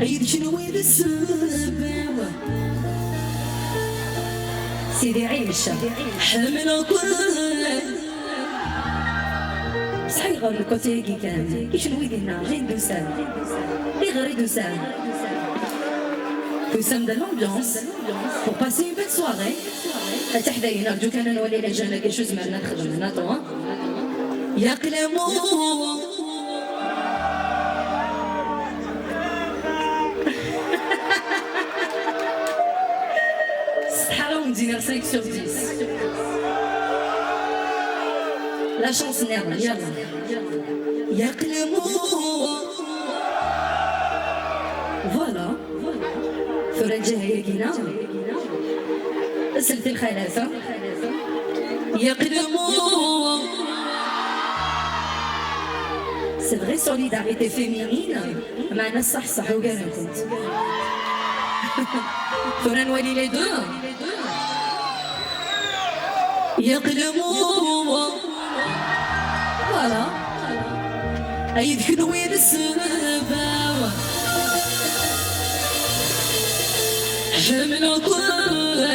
عيد شنو وين السبب سيدي عيش حمل كل صحيح غير الكوتي كي كان كي شنو يدينا غير دوسان غير دوسان دوسان de l'ambiance pour passer une belle soirée تحدينا نرجوك انا نولي الى جانا كي شو زمرنا نخدم هنا طوا يقلموا on dit 5 sur 10. La chance nerve, yalla. Voilà. فرنجة هي كينا. سلت الخلافة. يقلموا. C'est vrai solidarité féminine. معنا الصح صح وقالوا كنت. فرنولي les deux. يقلموا فوالا يدخلوا وين السباوة حملوا كل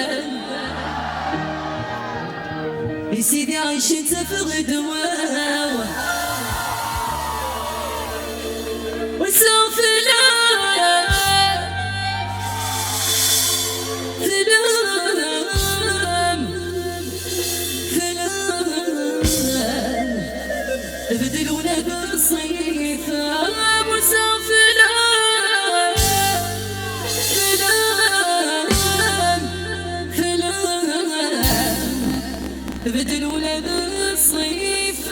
بسيدي عايشين تفغ دواوة وسوف لا بدلونا بالصيف مسافرة فلان بدلونا بالصيف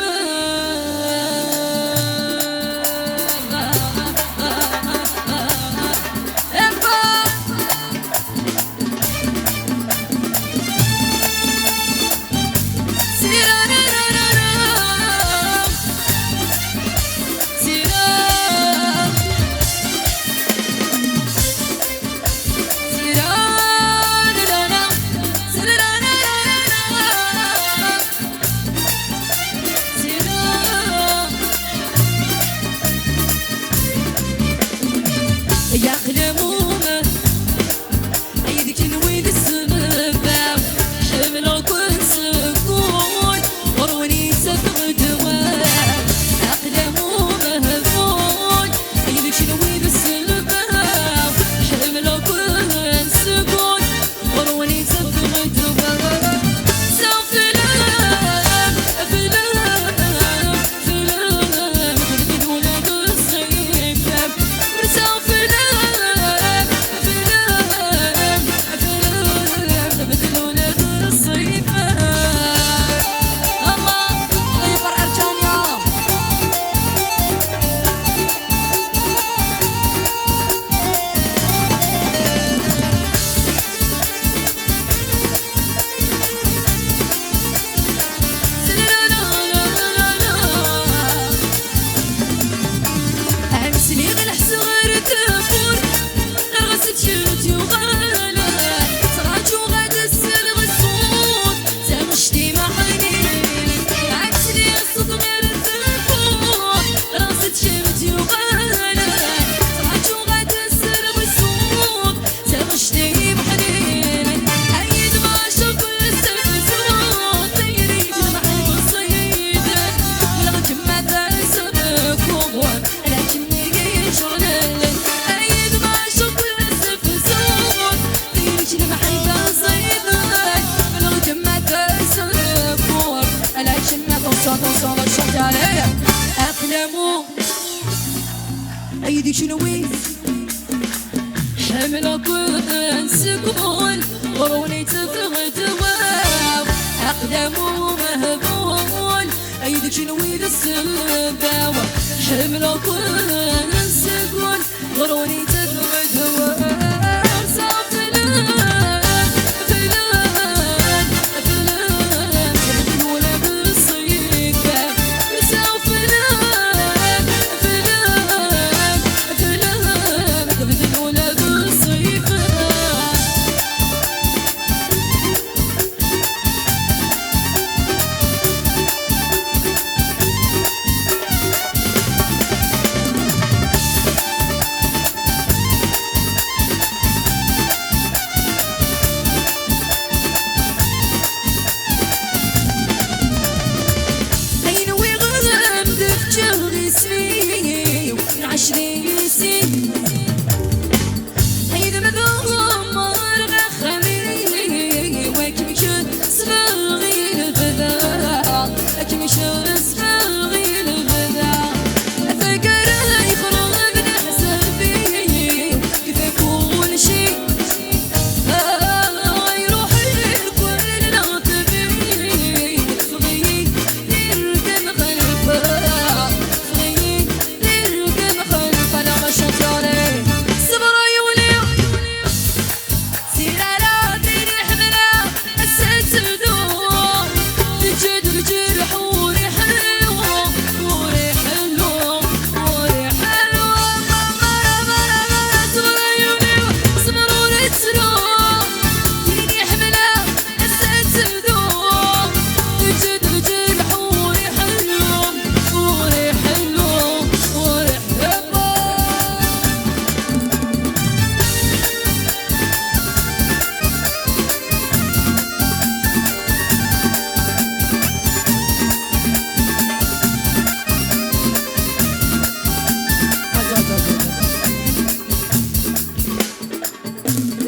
عيدي شنو وين حمل كل سكون وروني تفغ دواو أقدامه مهبول عيدي شنو وين السباوة حمل كل سكون وروني تفغ دواو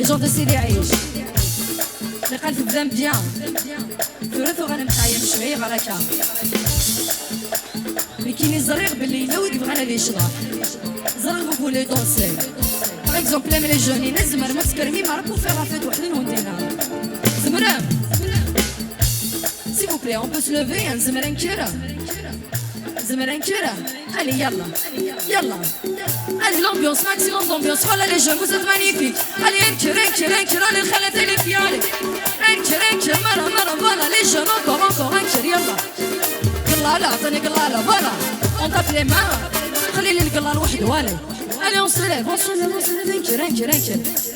جون دو سيدي عيش لقى في بزاف بيان ثلاث وغانا مخايم شويه بركه مي كاين الزريق باللي لو يبغانا لي يشرح زريق بوكو لي دونسي باغ اكزومبل ملي لي جوني نزمر ما تكرمي ما راكو في رافات وحدين وندينا زمرام s'il vous plaît on peut se lever نزمر نكره زمر نكره allez يلا يلا allez l'ambiance maximum d'ambiance voilà les jeunes vous êtes magnifiques allez انكر allez الخالة اللي في علي انكر مرة voilà les jeunes encore انكر يلا قلالة عطاني قلالة voilà on tape les mains خلي لي القلال وحده والي allez on se lève انكر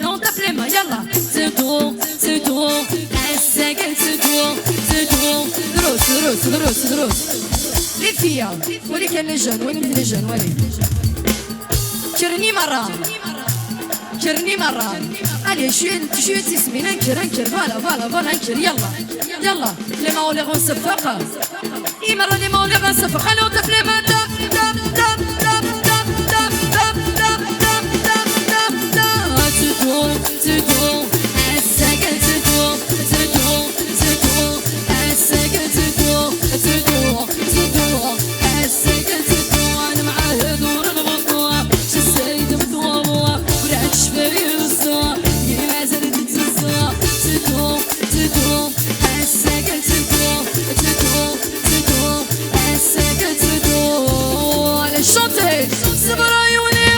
et on tape les mains يلا c'est tout الساقل c'est tout دروس les filles ولي كان les jeunes وين les jeunes ولي كرني مرة allez شوية تسمين انكر voilà انكر يلا les mains en l'air on se faqa مرة les mains en l'air on se faqa allez on tape les mains c'est tout الساقل c'est tout الساقل c'est tout الساقل c'est tout انا معاه دور نغطوها شسيت بدوامها ورعت شفاير الصا ما زالت تتسا c'est tout الساقل c'est tout الساقل c'est tout allez chantez صبر عيوني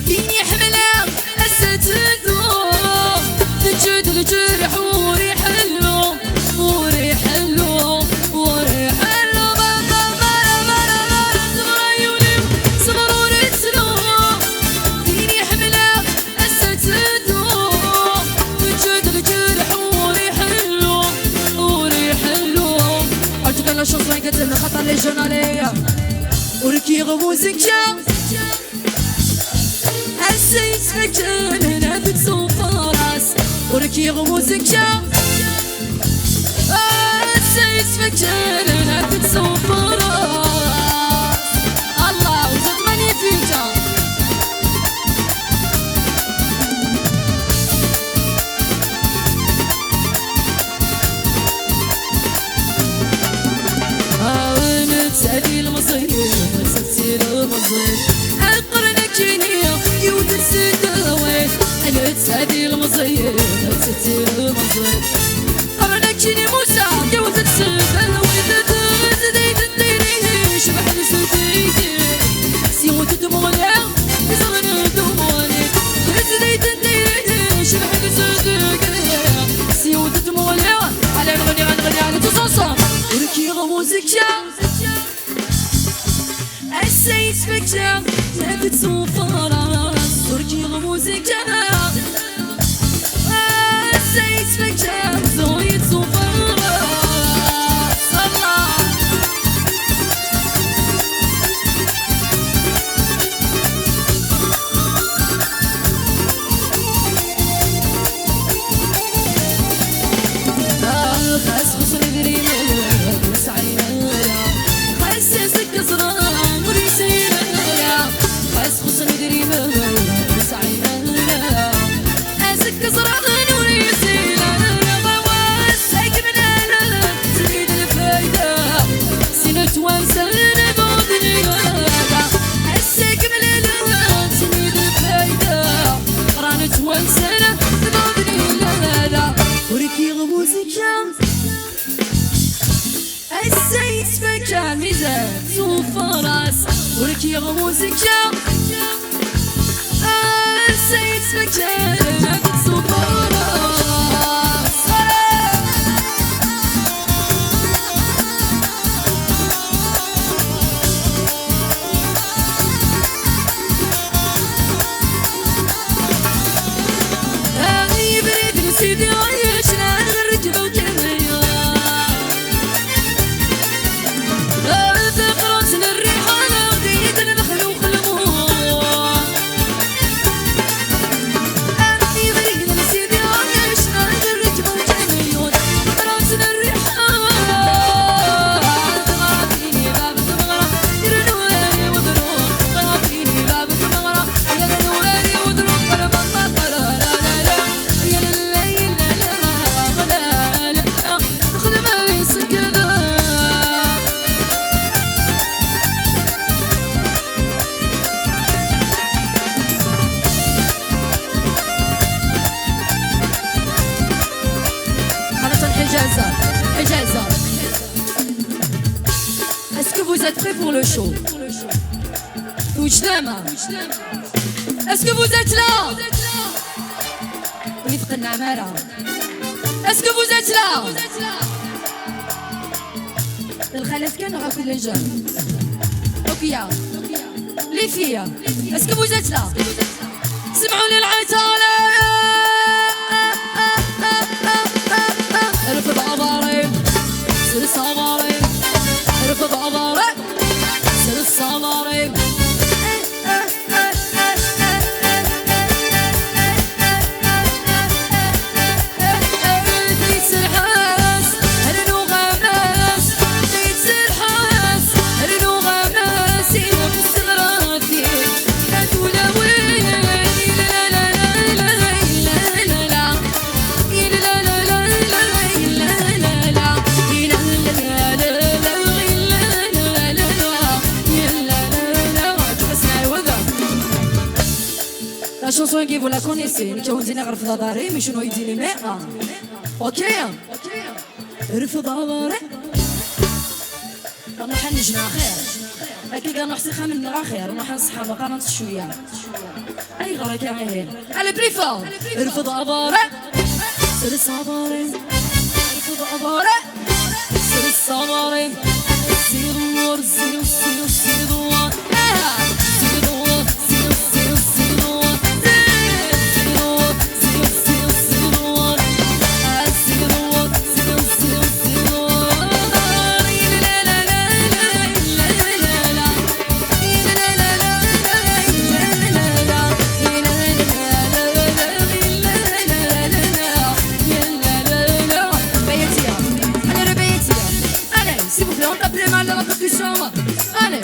فيني حملة الستدوم تجد الجرح وريح حلو صبر عيوني صبر ورسلوم فيني حملة الستدوم تجد الجرح وريح حلو عجبنا la chanson قتلنا خطر les jeunes عليا وركي غموزك السيد فكان نافت صوفا راس وركي غموزك السيد فكان نافت صوفا راس الله وزاد مانيفيكا نتسالي المصير نتسالي المصير القرنكينية يودت سدويت نتسالي المصير نتسالي المصير قرنكيني موسى يودت سدويت تزديد الديني شبح لسديدي سيودت مولي بزغن دموني تزديد الديني شبح لسديدي سيودت مولي على نغني على تصاصا وركي غموزك السيد فكرة نافت صوفا راس تركي غموزك السيد فكرة زويت صوفا راس الله خاس خصني دريم وسعينا حسسك زرار وريسي qui remonte السيد سكان صبورة يبرد نسيدي عيشنا الرجل وجميع ذكرتنا الريحانة وديد النخل وخلمون يبرد نسيدي عيشنا الرجل وجميع ذكرتنا الريحانة غاطيني باب المغرب يرنوالي وضروب غاطيني باب المغرب يرنوالي وضروب Hijaza. Est-ce que vous êtes prêts pour le show? Est-ce que vous êtes là? Est-ce que vous êtes là? الخلف كان غاكل للجن اوكيا لي فيا est-ce que vous êtes là? سمعوا للعتالة رفض عباري سر الصباري رفض عباري سر الصباري La chanson que vous la connaissez, qui ont dit رفض ضاري مش شنو يديني ماء. اوكي رفض ضاري رانا حنجنا خير اكيد رانا نحسخها من خير رانا حنصحى بقى نص شويه اي غير كامل على بريفا رفض ضاري سر الصباري رفض ضاري سر الصباري سير النور سير سير سير النور Allez,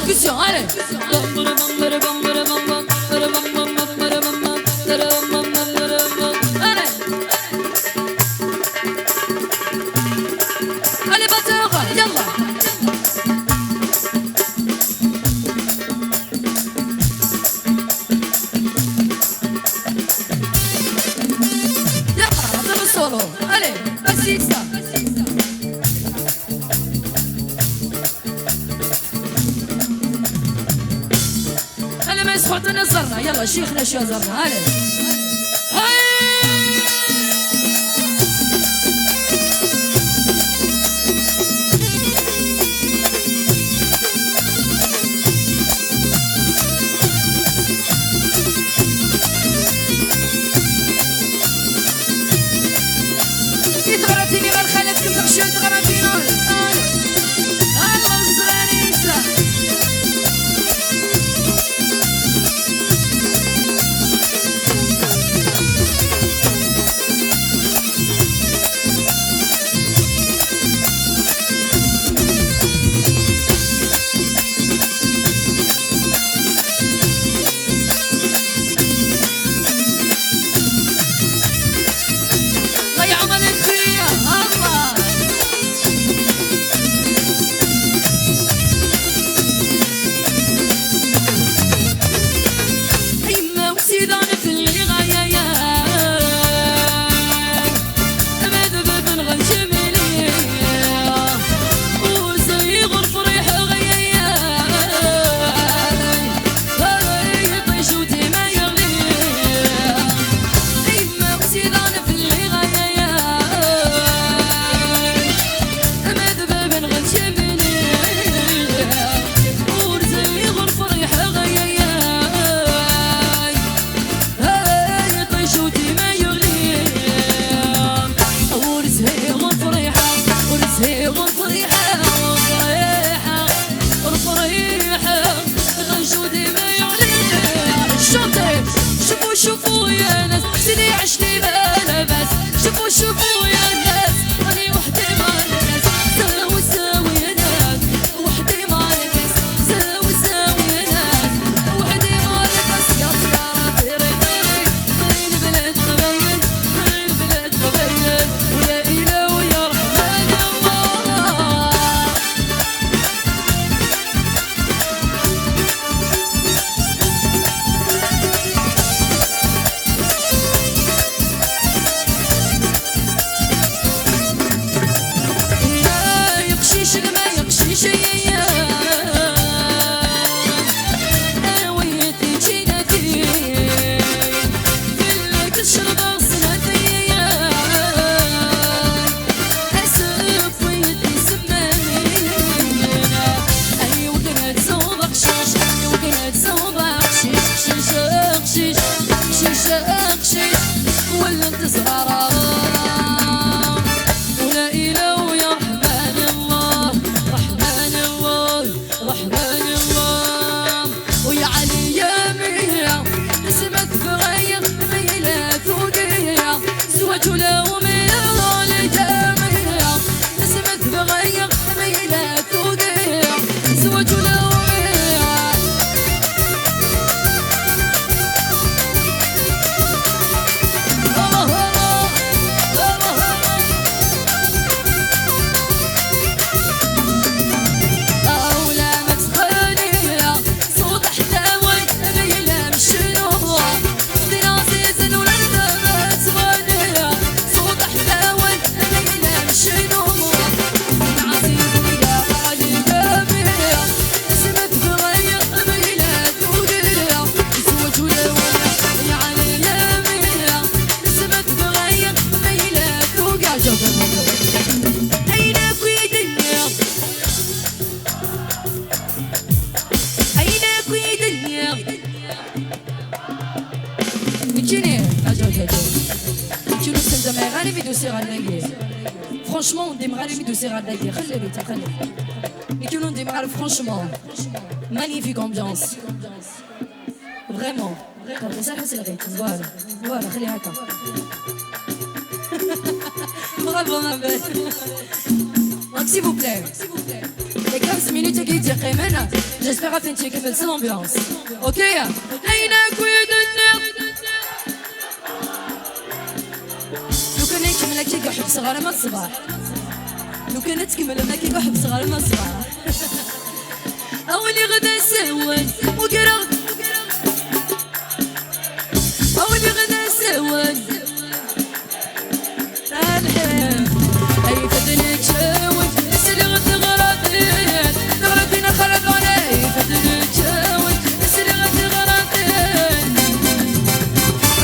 percussion, allez. Allez. Allez, batteur, yallah. Allez, vas-y, ça. Allez, mais صوتنا زرنا يلا شيخنا شو زرنا allez. شوفوا يا ناس سيدي عشتي بلا بس شوفوا يا ناس راني وحدي مع الناس ساوي يا ناس وحدي مع الناس ساوي يا ناس وحدي مع الناس يا صغار طيري خير البلاد غبين ويا إله ويا رحمن الله Franchement, on démarre les vidéos c'est radagé. Et que l'on démarre franchement. Magnifique ambiance. Vraiment. Voilà, bravo ma belle. Donc s'il vous plaît. Les 15 minutes qui durent maintenant. J'espère à fin de que c'est l'ambiance. Ok? Aïna كويد النار. لو كان يكمل هكاك يحب صغار ما الصباح. لو كانت تكمل هكاك يحب صغار ما الصباح. أولي غدا سواد وقرا. أولي غدا سواد. الحين أي فدلك شاود. السلي غد غراضين. غراضين خرب علي فدلك شاود. السلي غد غراضين.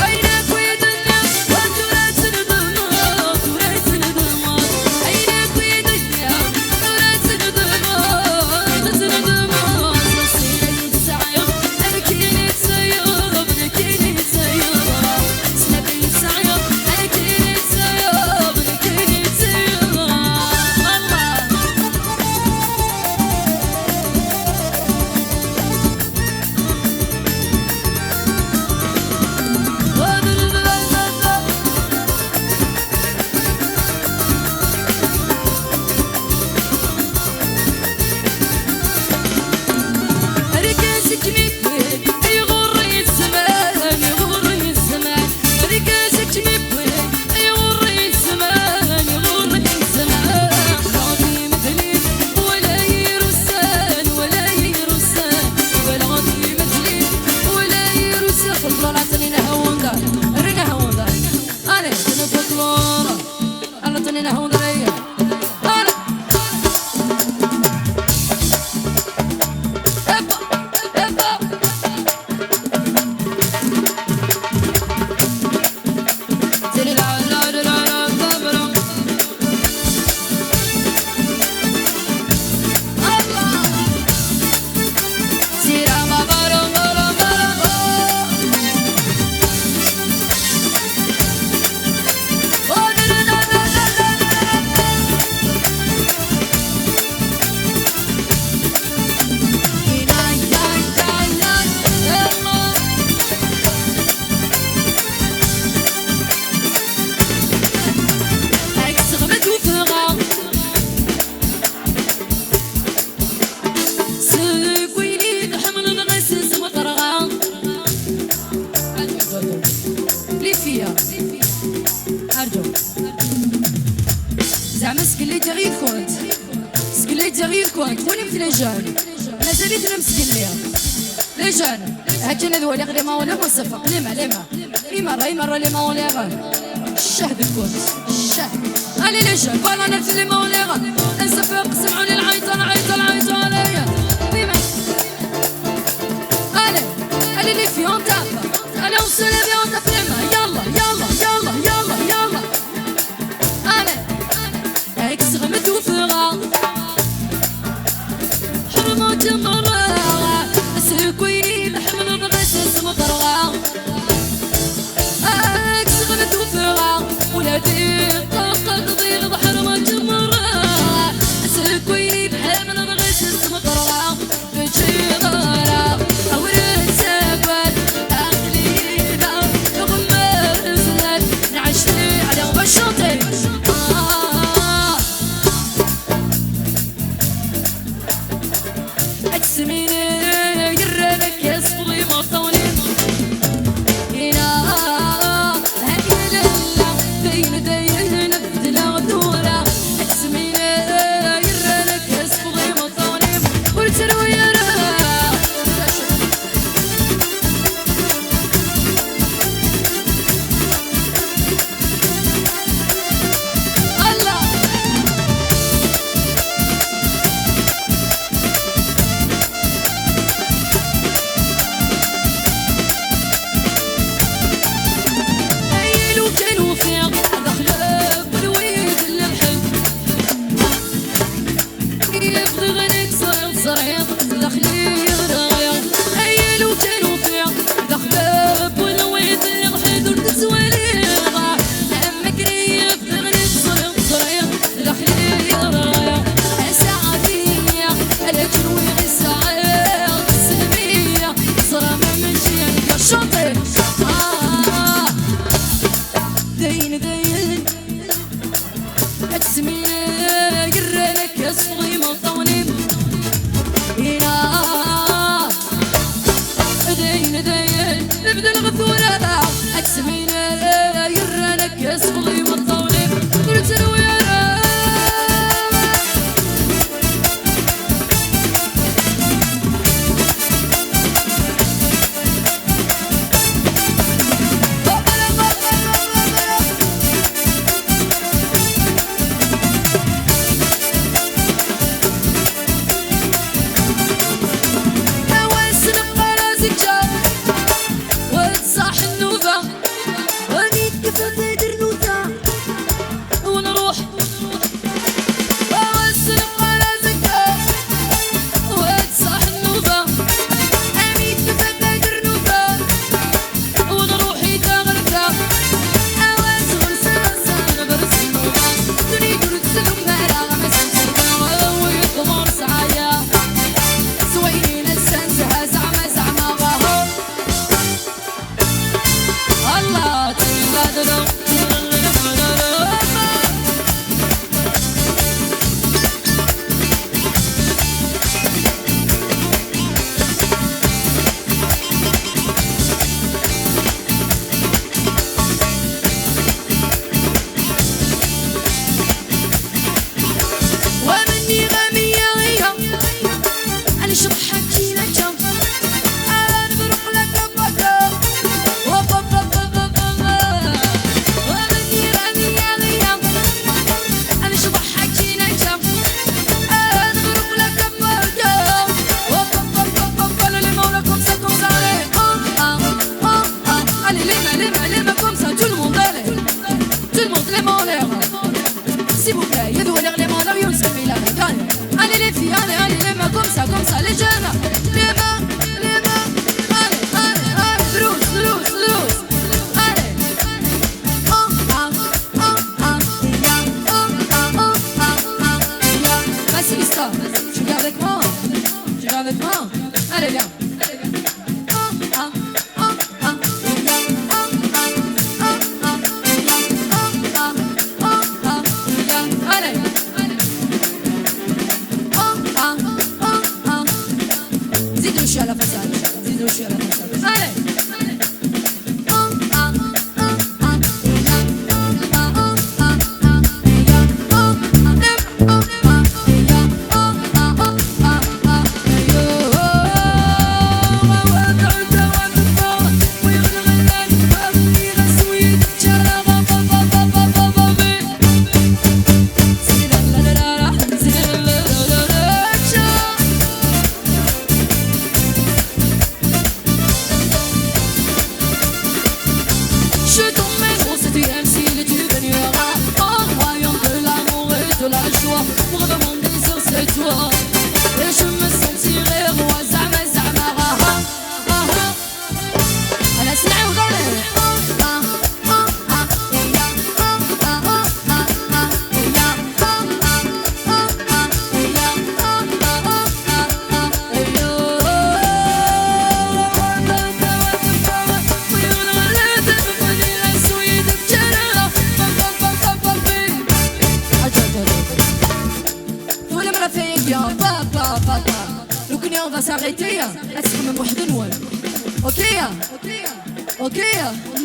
أينك ويد الناس وأنتو لا تندموا. ولا تندموا. أينك ويد الناس ولا تندموا. تندموا. نصيحي تسعير. أنا كيني تسير. أنا كيني تسير. سنبي تسعير. أنا كيني تسير. أنا كيني تسير. الله. ركازك ميبوي يغري الزمان يغري الزمان ركازك ميبوي يغري الزمان يغري الزمان غادي مثلي ولا يرسان ولا يرسان ولا غادي مثلي ولا يرسان فالله عطني نهون دار رنا هون دار انا تنفطلور الله عطني نهون دار زعما سكلي تغير كونت سكلي تغير كونت وين في لي جون مازالت نمسكن ليها لي جون هاكا ذو اللي ما ولا مصفق لما راي مرة لما ولا غان الشهد كونت الشهد علي لي جون فوالا نفس لما ولا غان نصفق سمعوني العيطان عليا علي لي فيون تافا انا وصل فيون تافا يلا غمد وفغا حرمات مرة سكويني الحمل نغسس مطرغا غمد وفغا ولادي طاقة تضيغ حرمات مرة سكويني نبدا الغثورة أتسمينا يرانك يسقلي والطولي قلت الويانا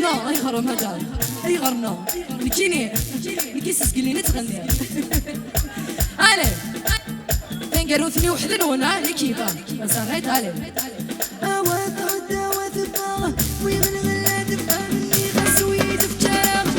نو اي غرام هذا اي غرنا نكيني نكيس سكليني تغني علي تنقروا ثني وحدن وانا علي كيفا بس غيت علي اواد اواد الطاغ وين الغلاد فهمني غسويد في جام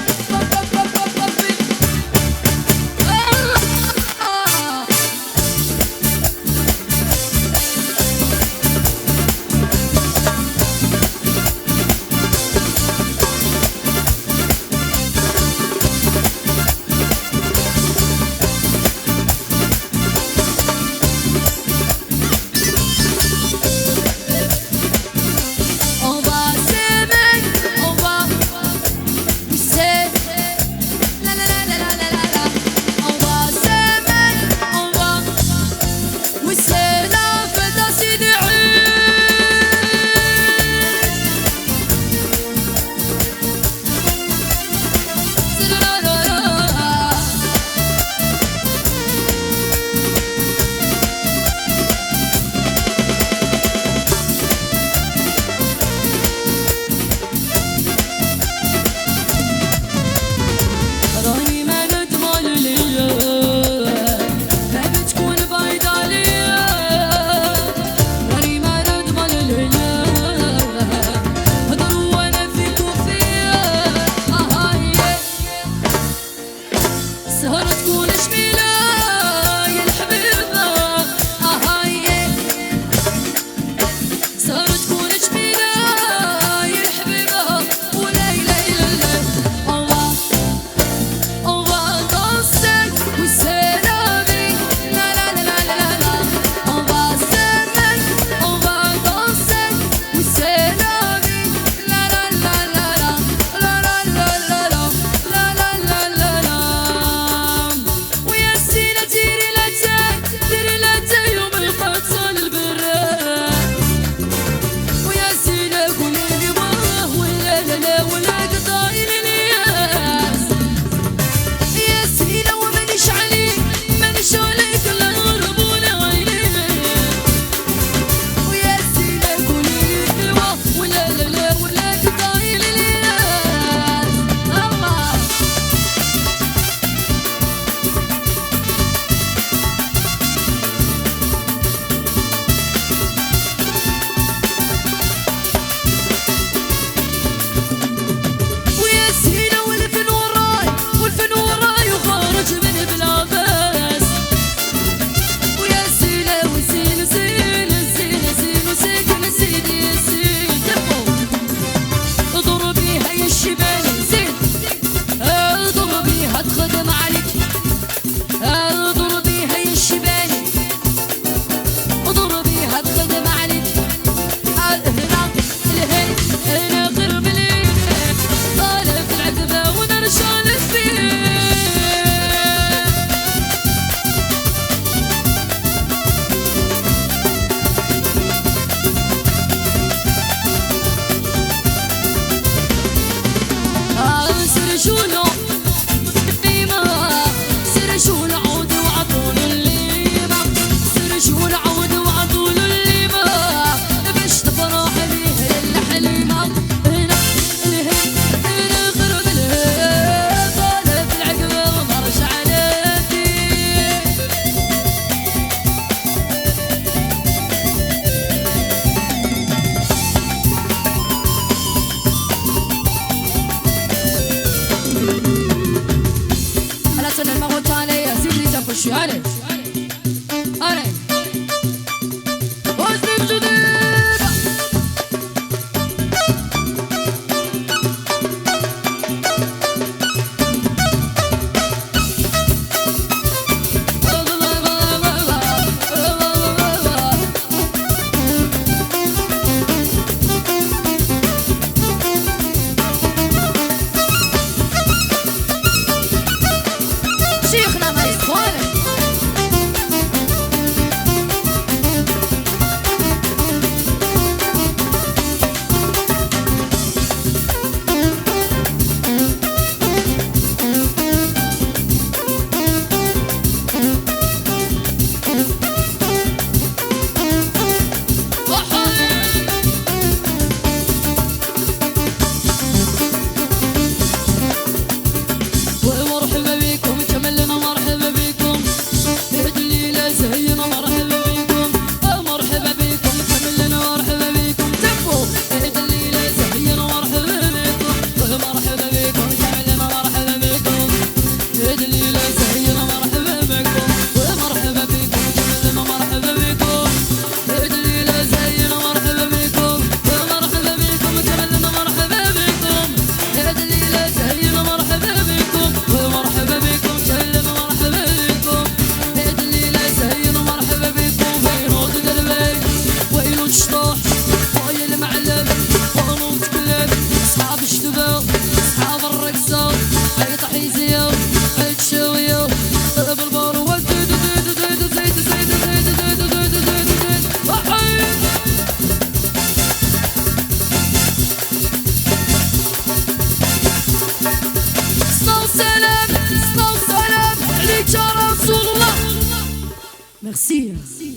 ميرسي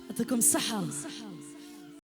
يعطيكم الصحة.